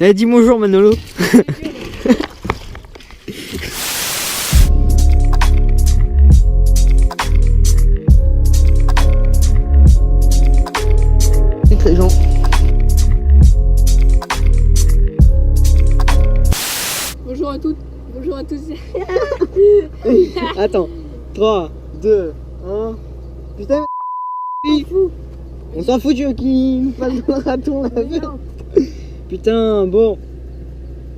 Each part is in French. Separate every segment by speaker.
Speaker 1: Allez, dis bonjour Manolo. C'est les gens.
Speaker 2: Bonjour à toutes, bonjour à tous.
Speaker 1: Attends, 3, 2, 1. Putain, on s'en fout, tu veux qu'il nous fasse le raton là. Putain, bon.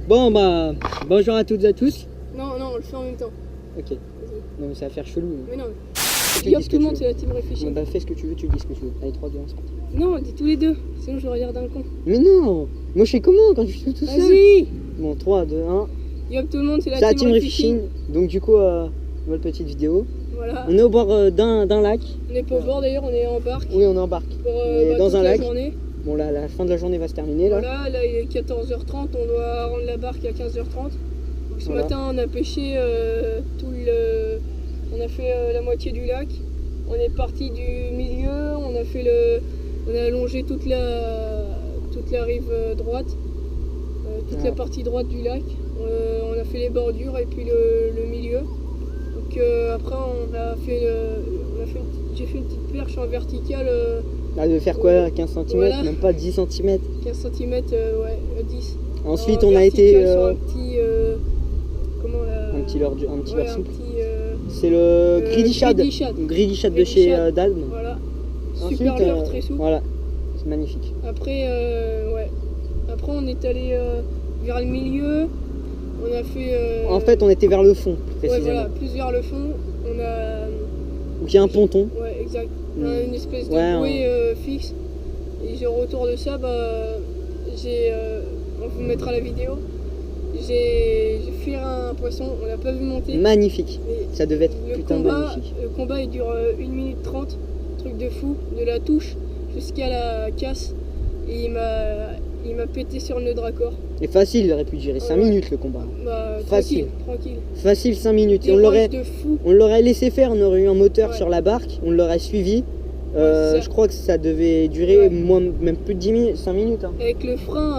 Speaker 1: Bon, bah, bonjour à toutes et à tous.
Speaker 2: Non, on le fait en même temps.
Speaker 1: Ok. Non, mais ça va faire chelou.
Speaker 2: Mais non,
Speaker 1: Tu
Speaker 2: dis
Speaker 1: dis ce
Speaker 2: tout
Speaker 1: que
Speaker 2: le
Speaker 1: tu
Speaker 2: monde,
Speaker 1: veux.
Speaker 2: c'est la team réfléchie.
Speaker 1: Bah, fais ce que tu veux, tu dis ce que tu veux. Allez, 3, 2, 1, c'est parti.
Speaker 2: Non, dis tous les deux, sinon je regarde un con.
Speaker 1: Mais non, moi je sais comment quand je suis tout seul.
Speaker 2: Vas-y.
Speaker 1: Bon, 3, 2, 1.
Speaker 2: Yop tout le monde, c'est
Speaker 1: C'est la
Speaker 2: la
Speaker 1: team
Speaker 2: réfléchie.
Speaker 1: Refishing. Donc, du coup, nouvelle petite vidéo.
Speaker 2: Voilà.
Speaker 1: On est au bord d'un lac.
Speaker 2: On n'est pas au bord d'ailleurs, on est en barque.
Speaker 1: Oui, on embarque.
Speaker 2: Pour
Speaker 1: est dans
Speaker 2: toute
Speaker 1: un
Speaker 2: la
Speaker 1: lac.
Speaker 2: journée.
Speaker 1: Bon, là, la fin de la journée va se terminer là.
Speaker 2: Voilà, là il est 14h30, on doit rendre la barque à 15h30. Donc, ce
Speaker 1: Voilà.
Speaker 2: matin on a pêché on a fait la moitié du lac. On est parti du milieu, on a longé toute la rive droite, toute la partie droite du lac. On a fait les bordures et puis le milieu. Donc après j'ai fait une petite perche en verticale.
Speaker 1: Là, de faire quoi 15 cm,
Speaker 2: Voilà.
Speaker 1: même pas 10 cm.
Speaker 2: 15 cm, ouais, 10.
Speaker 1: Ensuite,
Speaker 2: En
Speaker 1: on a été.
Speaker 2: vertical sur un petit. Comment là
Speaker 1: Un petit
Speaker 2: ouais,
Speaker 1: leurre
Speaker 2: un
Speaker 1: souple.
Speaker 2: petit,
Speaker 1: C'est le Greedy Shad.
Speaker 2: Greedy Shad.
Speaker 1: Greedy Shad de
Speaker 2: Greedy
Speaker 1: chez
Speaker 2: Shad.
Speaker 1: Dalm.
Speaker 2: Voilà.
Speaker 1: Ensuite,
Speaker 2: Super leurre, très souple.
Speaker 1: Voilà, c'est magnifique.
Speaker 2: Après, ouais. Après, on est allé vers le milieu. On a fait.
Speaker 1: En fait, on était vers le fond, plus
Speaker 2: ouais,
Speaker 1: précisément.
Speaker 2: voilà, plus vers le fond. On a.
Speaker 1: Donc, il y a un ponton.
Speaker 2: Ouais, exact. On a une espèce de
Speaker 1: Ouais,
Speaker 2: bouée fixe. Et au retour de ça, on vous mettra la vidéo. J'ai fait un poisson, on l'a pas vu monter.
Speaker 1: Magnifique.
Speaker 2: Mais
Speaker 1: Ça devait être
Speaker 2: le
Speaker 1: putain de magnifique.
Speaker 2: Le combat il dure 1 minute 30, truc de fou, de la touche jusqu'à la casse. Et il m'a pété sur le nœud de raccord.
Speaker 1: Et facile, il aurait pu durer 5
Speaker 2: Ouais.
Speaker 1: minutes le combat.
Speaker 2: Bah,
Speaker 1: Facile.
Speaker 2: tranquille.
Speaker 1: Facile, 5 minutes. Et
Speaker 2: Des
Speaker 1: on l'aurait.
Speaker 2: roches de fou.
Speaker 1: On l'aurait laissé faire, on aurait eu un moteur
Speaker 2: Ouais.
Speaker 1: sur la barque, on l'aurait suivi.
Speaker 2: c'est ça.
Speaker 1: Je crois que ça devait durer
Speaker 2: Ouais.
Speaker 1: même plus de 10 minutes, 5 minutes. Hein.
Speaker 2: Avec le frein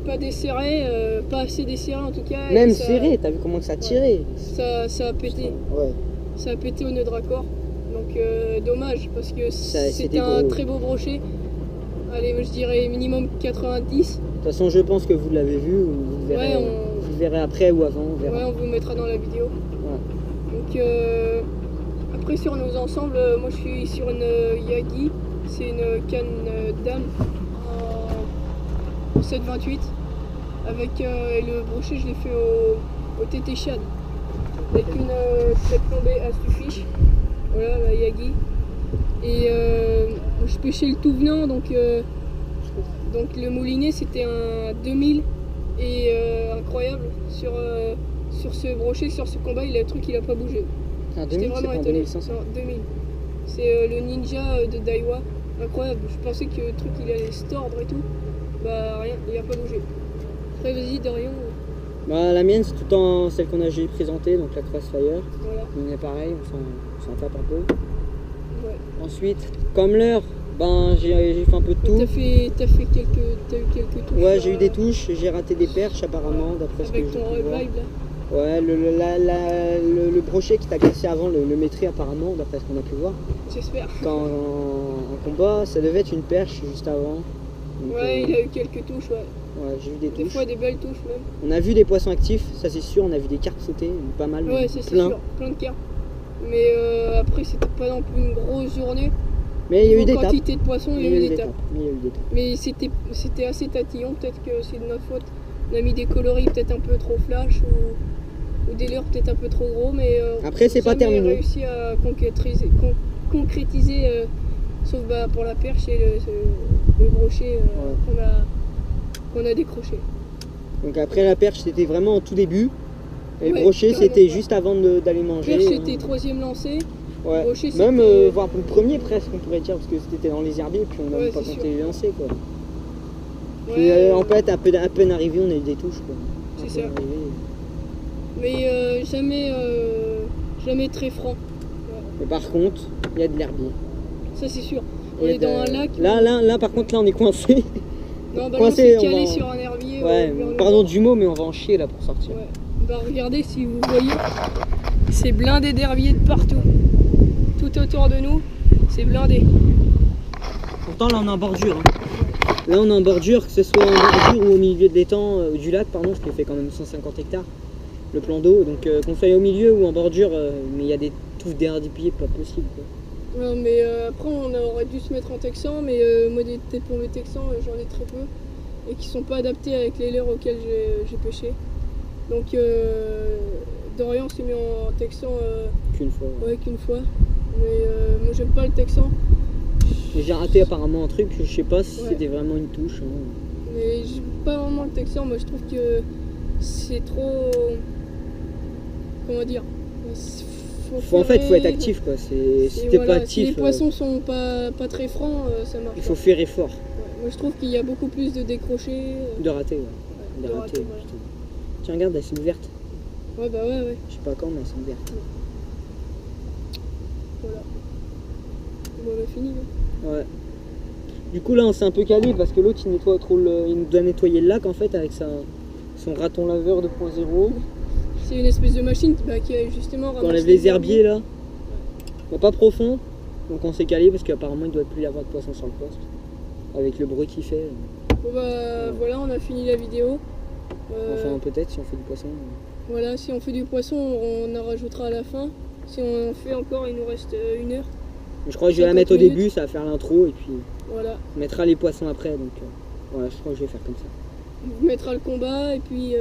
Speaker 2: pas desserré, pas assez desserré en tout cas.
Speaker 1: Même
Speaker 2: et ça-
Speaker 1: serré, t'as vu comment que ça tirait.
Speaker 2: Ça a pété.
Speaker 1: Ouais.
Speaker 2: Ça a pété au nœud de raccord. Donc dommage parce que
Speaker 1: C'était
Speaker 2: c'était un
Speaker 1: gros.
Speaker 2: très beau brochet. Allez, moi je dirais minimum 90.
Speaker 1: De toute façon, je pense que vous l'avez vu, ou vous le verrez,
Speaker 2: Ouais,
Speaker 1: vous le verrez après ou avant. On verra.
Speaker 2: Ouais, on vous mettra dans la vidéo.
Speaker 1: Ouais.
Speaker 2: Donc après sur nos ensembles, moi je suis sur une Yagi. C'est une canne dame en 7,28. Avec et le brochet je l'ai fait au TT Shad. Avec une tête plombée à Stufish. Voilà la Yagi. Et je pêchais le tout venant donc le moulinet c'était un 2000 et incroyable sur ce brochet, sur ce combat, le truc il a pas bougé.
Speaker 1: Un
Speaker 2: J'étais
Speaker 1: 2000, c'est
Speaker 2: vraiment
Speaker 1: pas un
Speaker 2: étonné.
Speaker 1: 2500.
Speaker 2: Non, 2000. C'est le ninja de Daiwa. Incroyable. Je pensais que le truc il allait se tordre et tout. Bah rien, il a pas bougé. Après vas-y Dorian.
Speaker 1: Bah, la mienne, c'est tout le temps celle qu'on a déjà présentée, donc la Crossfire.
Speaker 2: Voilà.
Speaker 1: On est pareil, on s'en tape un peu.
Speaker 2: Ouais.
Speaker 1: Ensuite, comme l'heure, ben j'ai fait un peu de tout.
Speaker 2: T'as eu quelques touches.
Speaker 1: Ouais, j'ai eu des touches, j'ai raté des perches apparemment, d'après ce que
Speaker 2: Avec
Speaker 1: j'ai
Speaker 2: ton
Speaker 1: pu voir.
Speaker 2: revive là.
Speaker 1: Ouais, le brochet qui t'a cassé avant le mettrait apparemment, d'après ce qu'on a pu voir.
Speaker 2: J'espère.
Speaker 1: Quand en combat, ça devait être une perche juste avant. Donc,
Speaker 2: Ouais, il a eu quelques touches, ouais.
Speaker 1: ouais, j'ai eu des
Speaker 2: Des
Speaker 1: touches.
Speaker 2: fois des belles touches même.
Speaker 1: On a vu des poissons actifs, ça c'est sûr, on a vu des carpes sauter, pas mal,
Speaker 2: Ouais, c'est
Speaker 1: plein.
Speaker 2: sûr, plein de cartes. Mais après, c'était pas non plus une grosse journée.
Speaker 1: Mais il y a eu
Speaker 2: Niveau
Speaker 1: des tapes.
Speaker 2: quantité de poissons, il y a eu des tapes.
Speaker 1: Il y a eu des tapes.
Speaker 2: Mais c'était assez tatillon, peut-être que c'est de notre faute. On a mis des coloris peut-être un peu trop flash ou des leurres peut-être un peu trop gros, mais
Speaker 1: Après, c'est pas
Speaker 2: jamais
Speaker 1: terminé.
Speaker 2: réussi à concrétiser sauf pour la perche et le brochet qu'on a décroché.
Speaker 1: Donc après la perche, c'était vraiment au tout début. Et le
Speaker 2: Ouais,
Speaker 1: brochet,
Speaker 2: carrément.
Speaker 1: c'était juste avant d'aller manger.
Speaker 2: Perche c'était 3e lancé.
Speaker 1: Ouais.
Speaker 2: brochet,
Speaker 1: Même
Speaker 2: c'était-
Speaker 1: voire le premier presque, on pourrait dire, parce que c'était dans les herbiers, puis on n'a
Speaker 2: Ouais,
Speaker 1: même pas
Speaker 2: c'est
Speaker 1: compté les lancers, quoi.
Speaker 2: Ouais,
Speaker 1: Puis, en fait, à peine arrivé, on a eu des touches, quoi.
Speaker 2: C'est
Speaker 1: À peine
Speaker 2: ça.
Speaker 1: arrivé.
Speaker 2: mais jamais très franc.
Speaker 1: Mais par contre, il y a de l'herbier.
Speaker 2: Ça c'est sûr. On
Speaker 1: Il y a
Speaker 2: est dans
Speaker 1: de-
Speaker 2: un lac.
Speaker 1: Là, par contre, là, on est coincé.
Speaker 2: Non, bah, on
Speaker 1: coincé,
Speaker 2: s'est
Speaker 1: on
Speaker 2: calé
Speaker 1: va-
Speaker 2: sur un herbier aller
Speaker 1: Ouais,
Speaker 2: vers le
Speaker 1: pardon
Speaker 2: bord.
Speaker 1: du mot, mais on va en chier là pour sortir.
Speaker 2: Ouais. Bah regardez si vous voyez, c'est blindé d'herbiers de partout. Tout autour de nous, c'est blindé.
Speaker 1: Pourtant là on est en bordure. Hein. Là on est en bordure, que ce soit en bordure ou au milieu de l'étang, du lac, pardon, ce qui fait quand même 150 hectares, le plan d'eau. Donc qu'on soit au milieu ou en bordure, mais il y a des touffes d'herbiers pas possible. Quoi.
Speaker 2: Ouais, mais après on aurait dû se mettre en texan, mais moi des têtes plombées texans j'en ai très peu et qui sont pas adaptés avec les leurres auxquels j'ai pêché. Donc Dorian s'est mis en texan
Speaker 1: Qu'une fois.
Speaker 2: ouais, qu'une fois. Mais moi j'aime pas le texan.
Speaker 1: Mais j'ai raté apparemment un truc, je sais pas si
Speaker 2: Ouais.
Speaker 1: c'était vraiment une touche. Hein.
Speaker 2: Mais j'aime pas vraiment le texan, moi je trouve que c'est trop. Comment dire,
Speaker 1: En fait, faut être actif quoi. Si t'es
Speaker 2: voilà,
Speaker 1: pas actif,
Speaker 2: si les poissons sont pas très francs, ça marche
Speaker 1: il faut
Speaker 2: pas.
Speaker 1: faire effort
Speaker 2: Ouais, moi je trouve qu'il y a beaucoup plus de décrochés.
Speaker 1: de rater. Ouais.
Speaker 2: Ouais,
Speaker 1: De
Speaker 2: de
Speaker 1: rater,
Speaker 2: rater, voilà.
Speaker 1: putain. Tiens, regarde, elle s'est ouverte.
Speaker 2: Ouais, bah ouais,
Speaker 1: Je sais pas quand, mais elle s'est ouverte.
Speaker 2: voilà. Bon, on a fini là.
Speaker 1: Ouais. Du coup, là, on s'est un peu calé parce que l'autre il nettoie trop il nous doit nettoyer le lac en fait avec son raton laveur 2.0.
Speaker 2: C'est une espèce de machine qui justement
Speaker 1: On
Speaker 2: ramasse
Speaker 1: enlève les herbiers là. Mais pas profond. Donc on s'est calé parce qu'apparemment il doit plus y avoir de poisson sur le poste. Avec le bruit qu'il fait.
Speaker 2: Bon bah voilà, on a fini la vidéo.
Speaker 1: Enfin peut-être si on fait du poisson.
Speaker 2: Voilà, si on fait du poisson, on en rajoutera à la fin. Si on en fait encore, il nous reste 1 heure.
Speaker 1: Je crois que je vais la
Speaker 2: 50
Speaker 1: mettre au
Speaker 2: minutes.
Speaker 1: début, ça va faire l'intro et puis
Speaker 2: Voilà.
Speaker 1: on mettra les poissons après. Donc voilà, je crois que je vais faire comme ça.
Speaker 2: On mettra le combat et puis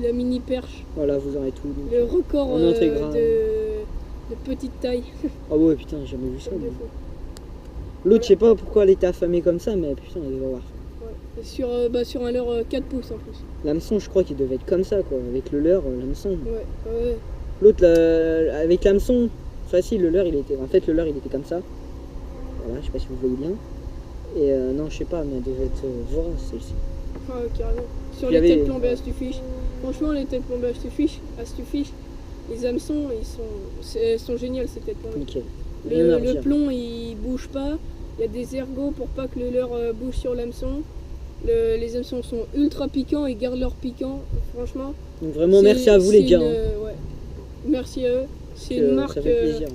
Speaker 2: la mini perche.
Speaker 1: Voilà, vous aurez tout. Donc.
Speaker 2: Le record
Speaker 1: En intégral.
Speaker 2: de petite taille.
Speaker 1: Ah ouais, putain, j'ai jamais vu ça.
Speaker 2: Comme
Speaker 1: moi.
Speaker 2: des fois.
Speaker 1: L'autre, je sais pas pourquoi elle était affamée comme ça, mais putain, elle devait avoir.
Speaker 2: Ouais. Et sur un leurre 4 pouces en plus.
Speaker 1: L'hameçon, je crois qu'il devait être comme ça, quoi. Avec le leurre, l'hameçon.
Speaker 2: Ouais.
Speaker 1: L'autre, avec l'hameçon, facile, le leurre, il était. En fait, le leurre, il était comme ça. Voilà, je sais pas si vous voyez bien. Et non, je sais pas, mais elle devait être vorace, celle-ci.
Speaker 2: Ah, carrément. Sur
Speaker 1: Puis il y
Speaker 2: les
Speaker 1: avait-
Speaker 2: têtes plombées Astufish. Franchement, les têtes plombées Astufish, les hameçons, elles sont géniales ces têtes plombées.
Speaker 1: Nickel. Rien à
Speaker 2: Le
Speaker 1: redire.
Speaker 2: plomb il bouge pas, il y a des ergots pour pas que le leurre bouge sur l'hameçon. Les hameçons sont ultra piquants, ils gardent leur piquant, franchement.
Speaker 1: Donc vraiment,
Speaker 2: C'est-
Speaker 1: merci à vous, les
Speaker 2: c'est
Speaker 1: gars.
Speaker 2: une,
Speaker 1: hein,
Speaker 2: ouais. Merci à eux. C'est
Speaker 1: que
Speaker 2: une marque,
Speaker 1: ça fait plaisir.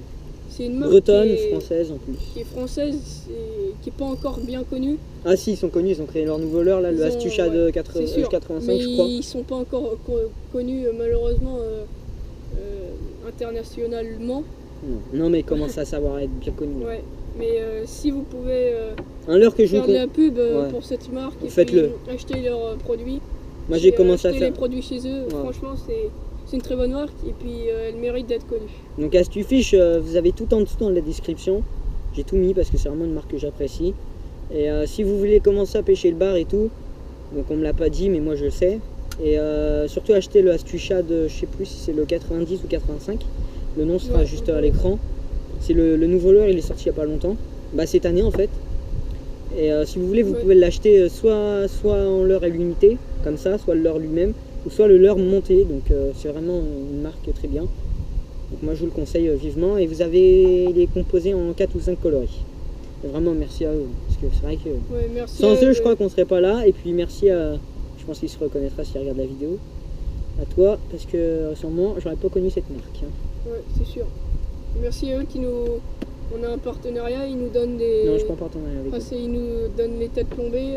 Speaker 2: c'est une marque
Speaker 1: Bretonne, française en plus.
Speaker 2: qui est française et qui est pas encore bien connue.
Speaker 1: Ah si, ils sont connus, ils ont créé leur nouveau leurre, là,
Speaker 2: Ils
Speaker 1: le
Speaker 2: ont-
Speaker 1: Astuchad
Speaker 2: ouais,
Speaker 1: 85,
Speaker 2: mais
Speaker 1: je crois.
Speaker 2: ils sont pas encore connus malheureusement internationalement.
Speaker 1: Non, mais ils commencent à savoir être bien connus.
Speaker 2: Ouais. Mais si vous pouvez
Speaker 1: Un leurre que je vous
Speaker 2: faire de la pub
Speaker 1: Ouais.
Speaker 2: pour cette marque et
Speaker 1: Faites-le.
Speaker 2: puis acheter leurs produits.
Speaker 1: Moi, j'ai
Speaker 2: Et,
Speaker 1: commencé à
Speaker 2: acheter
Speaker 1: faire.
Speaker 2: les produits chez eux.
Speaker 1: Ouais.
Speaker 2: Franchement, c'est une très bonne marque et puis elle mérite d'être connue.
Speaker 1: Donc Astufish, vous avez tout en dessous dans la description. J'ai tout mis parce que c'est vraiment une marque que j'apprécie. Et si vous voulez commencer à pêcher le bar et tout, donc on me l'a pas dit mais moi je le sais. Et surtout acheter le Astuchad, je sais plus si c'est le 90 ou 85. Le nom sera
Speaker 2: Ouais,
Speaker 1: juste
Speaker 2: ouais.
Speaker 1: à l'écran. C'est le nouveau leurre, il est sorti il y a pas longtemps. Bah cette année en fait. Et si vous voulez, vous
Speaker 2: Ouais.
Speaker 1: pouvez l'acheter soit en leurre illimité, comme ça, soit le leurre lui-même, ou soit le leurre monté. Donc c'est vraiment une marque très bien. Donc moi je vous le conseille vivement. Et vous avez les composés en 4 ou 5 coloris. Et vraiment merci à eux. Parce que c'est vrai que
Speaker 2: Ouais, merci
Speaker 1: sans
Speaker 2: à
Speaker 1: eux je crois qu'on serait pas là. Et puis merci à. Je pense qu'il se reconnaîtra s'il regarde la vidéo. À toi, parce que sûrement j'aurais pas connu cette marque. Hein.
Speaker 2: Ouais, c'est sûr. Merci à eux qui nous. On a un partenariat, ils nous donnent des.
Speaker 1: Non, je prends pas partenariat avec
Speaker 2: Enfin,
Speaker 1: eux.
Speaker 2: ils nous donnent les têtes plombées.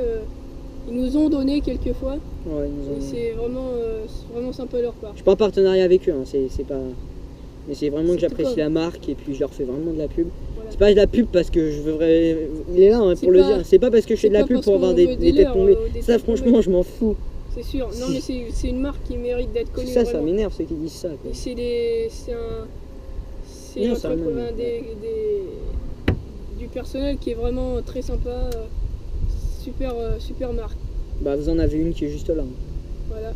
Speaker 2: Ils nous ont donné quelques fois.
Speaker 1: Ouais, ils nous ont-
Speaker 2: Et c'est vraiment sympa de leur part.
Speaker 1: Je suis pas en partenariat avec eux, hein. C'est pas. Mais c'est vraiment que
Speaker 2: C'est
Speaker 1: j'apprécie
Speaker 2: tout
Speaker 1: la marque et puis je leur fais vraiment de la pub.
Speaker 2: Voilà.
Speaker 1: C'est pas de la pub parce que je veux vraiment. Il est là hein,
Speaker 2: C'est
Speaker 1: pour le
Speaker 2: pas-
Speaker 1: dire. C'est pas parce que je fais de la
Speaker 2: c'est pas
Speaker 1: pub
Speaker 2: parce
Speaker 1: pour avoir
Speaker 2: qu'on
Speaker 1: des
Speaker 2: veut
Speaker 1: têtes
Speaker 2: leurres,
Speaker 1: tombées.
Speaker 2: des
Speaker 1: Ça
Speaker 2: têtes
Speaker 1: franchement
Speaker 2: tombées.
Speaker 1: je m'en fous.
Speaker 2: C'est sûr. Non,
Speaker 1: Si.
Speaker 2: mais c'est une marque qui mérite d'être connue.
Speaker 1: Ça
Speaker 2: vraiment.
Speaker 1: m'énerve ceux qui disent ça. Quoi.
Speaker 2: Et c'est
Speaker 1: Non,
Speaker 2: un
Speaker 1: ça
Speaker 2: truc,
Speaker 1: m'énerve.
Speaker 2: du personnel qui est vraiment très sympa. Super marque.
Speaker 1: Bah vous en avez une qui est juste là. Hein.
Speaker 2: Voilà.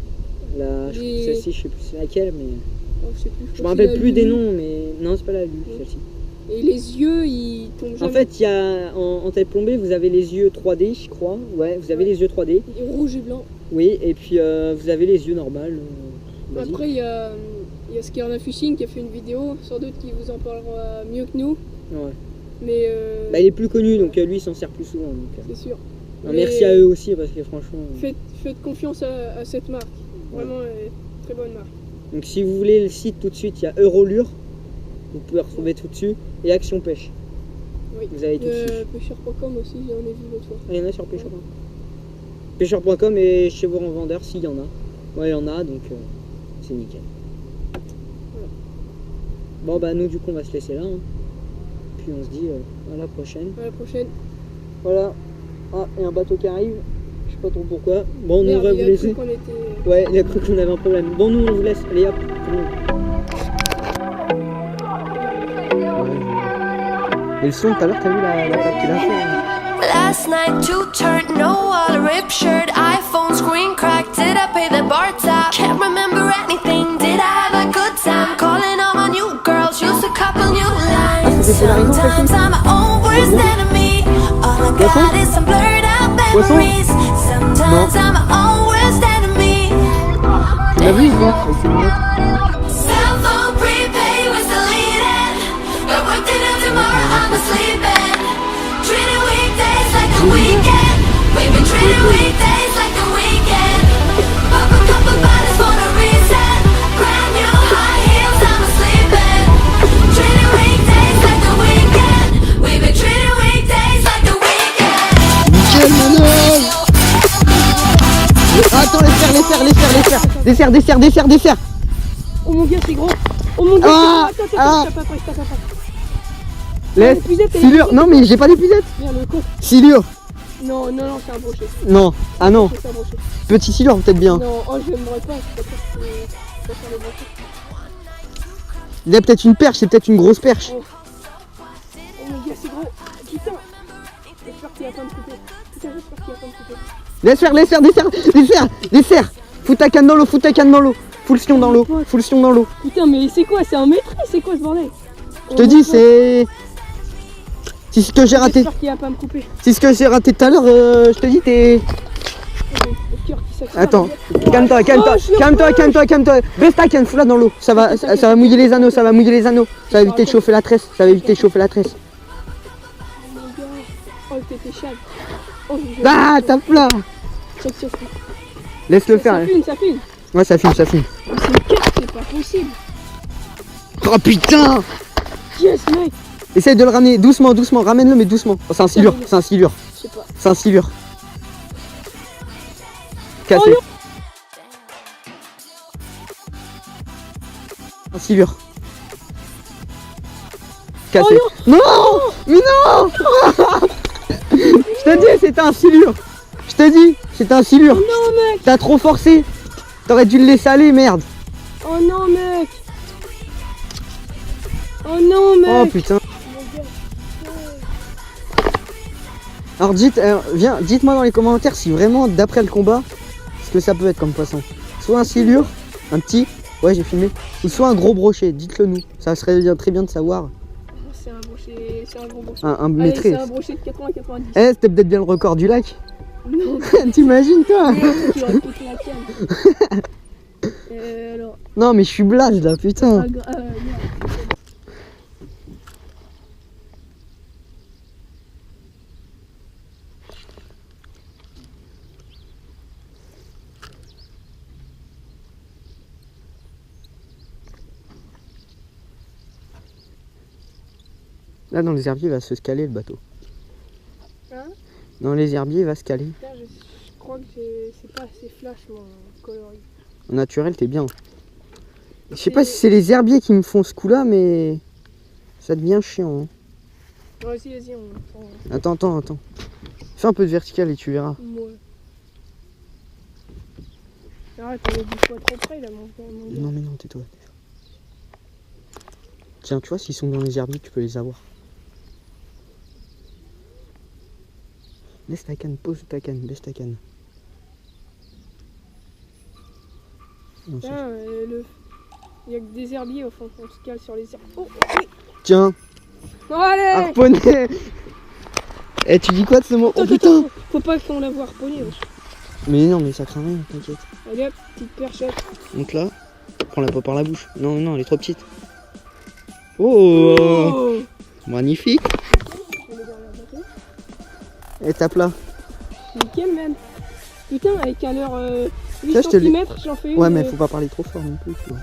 Speaker 1: Là, celle-ci je sais plus c'est laquelle mais.
Speaker 2: Oh, je sais plus.
Speaker 1: Je me
Speaker 2: crois que
Speaker 1: rappelle
Speaker 2: c'est
Speaker 1: plus
Speaker 2: la
Speaker 1: des
Speaker 2: Lulu.
Speaker 1: noms mais. Non c'est pas la Lulu
Speaker 2: Oui.
Speaker 1: celle-ci.
Speaker 2: Et les yeux, ils tombent jamais.
Speaker 1: En fait il y a en tête plombée vous avez les yeux 3D je crois. Ouais vous avez
Speaker 2: Ouais.
Speaker 1: les yeux 3D.
Speaker 2: Rouge et blanc.
Speaker 1: Oui et puis vous avez les yeux normales. Vas-y.
Speaker 2: Après, il y a Scarna Fishing qui a fait une vidéo, sans doute qui vous en parlera mieux que nous.
Speaker 1: Ouais.
Speaker 2: Mais
Speaker 1: Bah il est plus connu donc lui il s'en sert plus souvent. Donc,
Speaker 2: c'est sûr.
Speaker 1: Ah, merci à eux aussi parce que franchement.
Speaker 2: Faites confiance à cette marque. Vraiment, très bonne marque.
Speaker 1: Donc si vous voulez le site tout de suite, il y a Eurolure. Vous pouvez retrouver tout dessus. Et Action Pêche.
Speaker 2: Oui.
Speaker 1: Vous avez tout dessus.
Speaker 2: Pêcheur.com aussi, j'en ai vu l'autre fois.
Speaker 1: Ah, il y en a sur pêcheur.com. Pêcheur.com et chez vos revendeurs s'il y en a. Ouais, il y en a donc c'est nickel.
Speaker 2: Voilà.
Speaker 1: Bon bah nous du coup on va se laisser là. Hein. Puis on se dit à la prochaine.
Speaker 2: À la prochaine.
Speaker 1: Voilà. Ah, et un bateau qui arrive. Je sais pas trop pourquoi. Bon, nous on
Speaker 2: Merde,
Speaker 1: va
Speaker 2: il
Speaker 1: vous
Speaker 2: a
Speaker 1: laisser.
Speaker 2: cru qu'on était...
Speaker 1: Ouais, il a cru qu'on avait un problème. Bon, nous on vous laisse. Allez hop. Tout le monde. Et le son tout à l'heure, t'as vu la table qu'il a fait hein.
Speaker 3: Last night, two turned, no wallet, rip shirt, iPhone screen cracked. Did I pay the bar tab? Can't remember anything. Did I have a good time? Calling all my new girls, used a couple new lines. Sometimes I'm my own worst enemy. All I got is some blurred out memories. Sometimes I'm my own worst enemy.
Speaker 1: T'as vu, il vient avec ses lunettes.
Speaker 3: Cell phone prepaid was deleted. Got work to do tomorrow, I'm sleeping. Treating weekdays like a weekend. We've been treating weekdays like a weekend. Pop a couple bottles for no reason. Brand new high heels, I'm sleeping. Treating weekdays like a weekend. We've been treating weekdays like a weekend.
Speaker 1: Nickel, Manon. Attends, les faire.
Speaker 2: Oh mon gars, c'est gros. Oh mon gars,
Speaker 1: Ah,
Speaker 2: attends,
Speaker 1: ah.
Speaker 2: tape pas.
Speaker 1: Laisse. Silure. Non, mais j'ai pas d'épuisette.
Speaker 2: Merde, le con.
Speaker 1: Silure.
Speaker 2: Non, c'est un brochet.
Speaker 1: Non. Ah non.
Speaker 2: C'est un brochet.
Speaker 1: Petit silure, peut-être bien.
Speaker 2: Non, oh, je m'aimerais pas. Je préfère les brochets.
Speaker 1: Il y a peut-être une perche, c'est peut-être une grosse perche.
Speaker 2: Oh mon gars, c'est gros. Putain. J'espère qu'il y a pas de couper. Putain, j'espère qu'il y a pas de couper.
Speaker 1: Laisse faire. Fous ta canne dans l'eau. Fous le sion dans l'eau.
Speaker 2: Putain, mais c'est quoi? C'est un maîtrise? C'est quoi ce bordel?
Speaker 1: Je te dis, c'est. Si ce que j'ai raté.
Speaker 2: J'espère qu'il va pas me couper.
Speaker 1: Si ce que j'ai raté tout à l'heure, je te dis, t'es.
Speaker 2: Le cœur qui s'accélère.
Speaker 1: Attends,
Speaker 2: Oh,
Speaker 1: calme-toi. Baisse ta canne, fous-la dans l'eau. Ça va mouiller les anneaux, Ça va éviter de chauffer la tresse.
Speaker 2: Oh mon gars. Oh, t'es chade. Oh,
Speaker 1: Ah, tape là.
Speaker 2: Tiens.
Speaker 1: Laisse-le faire.
Speaker 2: Ça filme.
Speaker 1: Ouais, ça filme.
Speaker 2: Mais c'est une carte, c'est pas possible.
Speaker 1: Oh putain.
Speaker 2: Yes, mec.
Speaker 1: Essaye de le ramener doucement, ramène-le mais doucement. Oh, c'est un silure.
Speaker 2: Je sais pas.
Speaker 1: Cassé.
Speaker 2: Oh non.
Speaker 1: Un silure. Cassé.
Speaker 2: Oh
Speaker 1: non. Mais non. Je te dis, c'était un silure.
Speaker 2: Oh non, mec.
Speaker 1: T'as trop forcé. T'aurais dû le laisser aller, merde.
Speaker 2: Oh non, mec.
Speaker 1: Oh putain. Alors dites-moi dans les commentaires si vraiment d'après le combat, ce que ça peut être comme poisson. Soit un silure, un petit, ouais j'ai filmé, ou soit un gros brochet, dites-le nous. Ça serait très bien de savoir.
Speaker 2: C'est un brochet, c'est un gros brochet.
Speaker 1: Un
Speaker 2: Allez,
Speaker 1: maîtrise.
Speaker 2: c'est un brochet de 80-90.
Speaker 1: Eh, c'était peut-être bien le record du lac.
Speaker 2: Non,
Speaker 1: T'imagines toi?
Speaker 2: il aurait pété la canne. Alors,
Speaker 1: Non mais je suis blase là, putain.
Speaker 2: merde.
Speaker 1: Là dans les herbiers il va se caler le bateau.
Speaker 2: Hein?
Speaker 1: Dans les herbiers il va se caler.
Speaker 2: Putain, je crois que c'est pas assez flash, mon coloris.
Speaker 1: En naturel t'es bien. Je sais pas si c'est les herbiers qui me font ce coup là mais ça devient chiant. Hein.
Speaker 2: Vas-y, on...
Speaker 1: Attends. Fais un peu de vertical et tu verras.
Speaker 2: Ouais. Arrête, on est 10 fois trop près là, mon gars.
Speaker 1: Non mais non, tais-toi. Tiens, tu vois, s'ils sont dans les herbiers, tu peux les avoir. Laisse ta canne, pose ta canne, baisse ta canne. Non, ça-
Speaker 2: Putain, il y a que des herbiers au fond, on se cale sur les herbiers. Oh, oui.
Speaker 1: Tiens,
Speaker 2: Oh, allez.
Speaker 1: harponné. Eh, tu dis quoi de ce mot? Oh
Speaker 2: Attends,
Speaker 1: putain.
Speaker 2: faut pas qu'on la voit harponner. wesh.
Speaker 1: Mais non, mais ça craint rien, t'inquiète.
Speaker 2: Allez hop, petite perchette.
Speaker 1: Donc là, prends-la pas par la bouche. Non, elle est trop petite. Oh,
Speaker 2: Oh.
Speaker 1: magnifique.
Speaker 2: On est derrière le bateau.
Speaker 1: Et tape là.
Speaker 2: nickel, man. Putain, avec un leurre 8
Speaker 1: Tiens, je te l'ai-
Speaker 2: cm, j'en fais une.
Speaker 1: Ouais, mais faut pas parler trop fort non plus, tu vois.